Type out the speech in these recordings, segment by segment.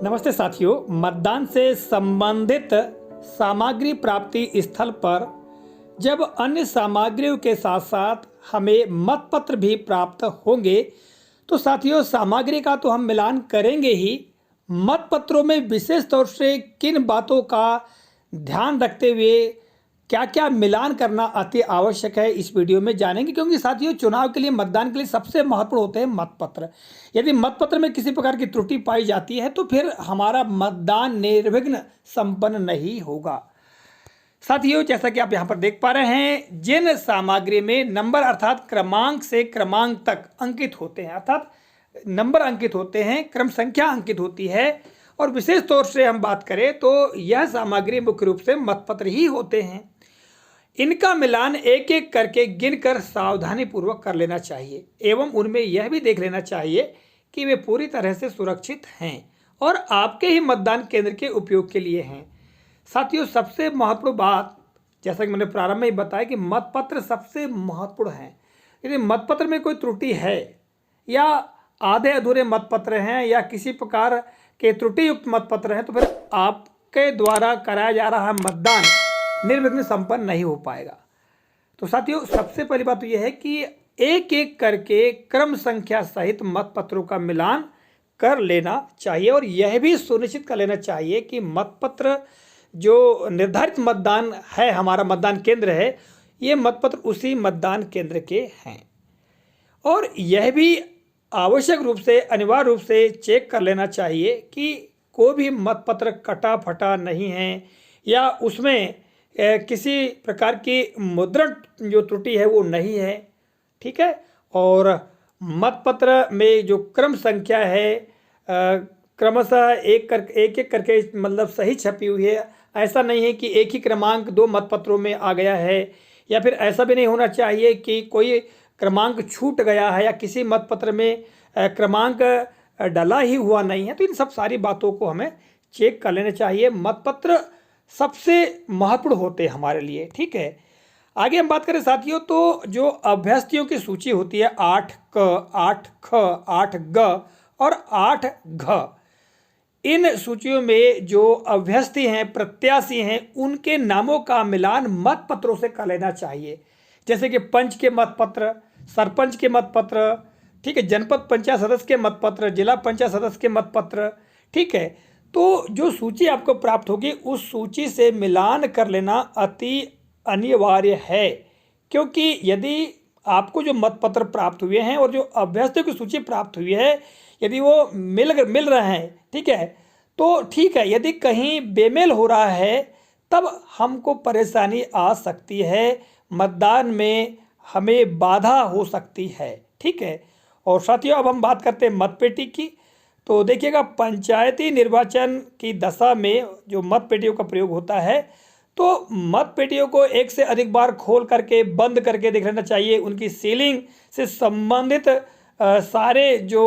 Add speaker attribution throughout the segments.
Speaker 1: नमस्ते साथियों, मतदान से संबंधित सामग्री प्राप्ति स्थल पर जब अन्य सामग्रियों के साथ साथ हमें मतपत्र भी प्राप्त होंगे तो साथियों सामग्री का तो हम मिलान करेंगे ही। मतपत्रों में विशेष तौर से किन बातों का ध्यान रखते हुए क्या क्या मिलान करना अति आवश्यक है इस वीडियो में जानेंगे, क्योंकि साथियों चुनाव के लिए मतदान के लिए सबसे महत्वपूर्ण होते हैं मतपत्र। यदि मतपत्र में किसी प्रकार की त्रुटि पाई जाती है तो फिर हमारा मतदान निर्विघ्न संपन्न नहीं होगा। साथियों जैसा कि आप यहाँ पर देख पा रहे हैं, जिन सामग्री में नंबर अर्थात क्रमांक से क्रमांक तक अंकित होते हैं, अर्थात नंबर अंकित होते हैं, क्रम संख्या अंकित होती है, और विशेष तौर से हम बात करें तो यह सामग्री मुख्य रूप से मतपत्र ही होते हैं। इनका मिलान एक एक करके गिनकर सावधानी पूर्वक कर लेना चाहिए एवं उनमें यह भी देख लेना चाहिए कि वे पूरी तरह से सुरक्षित हैं और आपके ही मतदान केंद्र के उपयोग के लिए हैं। साथियों सबसे महत्वपूर्ण बात, जैसा कि मैंने प्रारंभ में ही बताया कि मतपत्र सबसे महत्वपूर्ण है। यदि मतपत्र में कोई त्रुटि है या आधे अधूरे मतपत्र हैं या किसी प्रकार के त्रुटि युक्त मतपत्र हैं तो फिर आपके द्वारा कराया जा रहा मतदान निर्विघ्न संपन्न नहीं हो पाएगा। तो साथियों सबसे पहली बात तो यह है कि एक एक करके क्रम संख्या सहित मतपत्रों का मिलान कर लेना चाहिए और यह भी सुनिश्चित कर लेना चाहिए कि मतपत्र जो निर्धारित मतदान है, हमारा मतदान केंद्र है, ये मतपत्र उसी मतदान केंद्र के हैं। और यह भी आवश्यक रूप से अनिवार्य रूप से चेक कर लेना चाहिए कि कोई भी मतपत्र कटा फटा नहीं है या उसमें किसी प्रकार की मुद्रण जो त्रुटि है वो नहीं है। ठीक है। और मतपत्र में जो क्रम संख्या है क्रमशः एक एक करके मतलब सही छपी हुई है। ऐसा नहीं है कि एक ही क्रमांक दो मतपत्रों में आ गया है, या फिर ऐसा भी नहीं होना चाहिए कि कोई क्रमांक छूट गया है या किसी मतपत्र में क्रमांक डला ही हुआ नहीं है। तो इन सब सारी बातों को हमें चेक कर लेना चाहिए। मतपत्र सबसे महत्वपूर्ण होते हैं हमारे लिए। ठीक है। आगे हम बात करें साथियों तो जो अभ्यर्थियों की सूची होती है 8क, 8ख, 8ग और 8घ, इन सूचियों में जो अभ्यर्थी हैं, प्रत्याशी हैं, उनके नामों का मिलान मतपत्रों से कर लेना चाहिए। जैसे कि पंच के मतपत्र, सरपंच के मतपत्र, ठीक है, जनपद पंचायत सदस्य के मतपत्र, जिला पंचायत सदस्य के मतपत्र। ठीक है। तो जो सूची आपको प्राप्त होगी उस सूची से मिलान कर लेना अति अनिवार्य है, क्योंकि यदि आपको जो मतपत्र प्राप्त हुए हैं और जो अभ्यर्थियों की सूची प्राप्त हुई है यदि वो मिल रहे हैं, ठीक है, तो ठीक है। यदि कहीं बेमेल हो रहा है तब हमको परेशानी आ सकती है, मतदान में हमें बाधा हो सकती है। ठीक है। और साथियों अब हम बात करते हैं मतपेटी की। तो देखिएगा पंचायती निर्वाचन की दशा में जो मतपेटियों का प्रयोग होता है तो मतपेटियों को एक से अधिक बार खोल करके बंद करके देख लेना चाहिए। उनकी सीलिंग से संबंधित सारे जो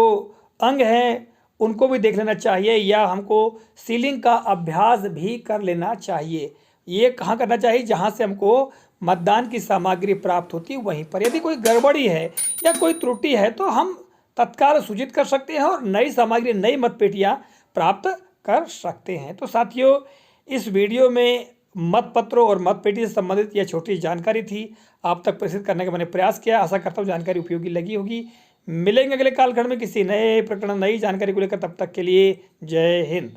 Speaker 1: अंग हैं उनको भी देख लेना चाहिए, या हमको सीलिंग का अभ्यास भी कर लेना चाहिए। ये कहाँ करना चाहिए? जहाँ से हमको मतदान की सामग्री प्राप्त होती है वहीं पर। यदि कोई गड़बड़ी है या कोई त्रुटि है तो हम तत्काल सूचित कर सकते हैं और नई सामग्री, नई मतपेटियाँ प्राप्त कर सकते हैं। तो साथियों इस वीडियो में मतपत्रों और मतपेटी से संबंधित यह छोटी जानकारी थी, आप तक प्रेषित करने का मैंने प्रयास किया। आशा करता हूँ जानकारी उपयोगी लगी होगी। मिलेंगे अगले कालखंड में किसी नए प्रकरण, नई जानकारी को लेकर। तब तक के लिए जय हिंद।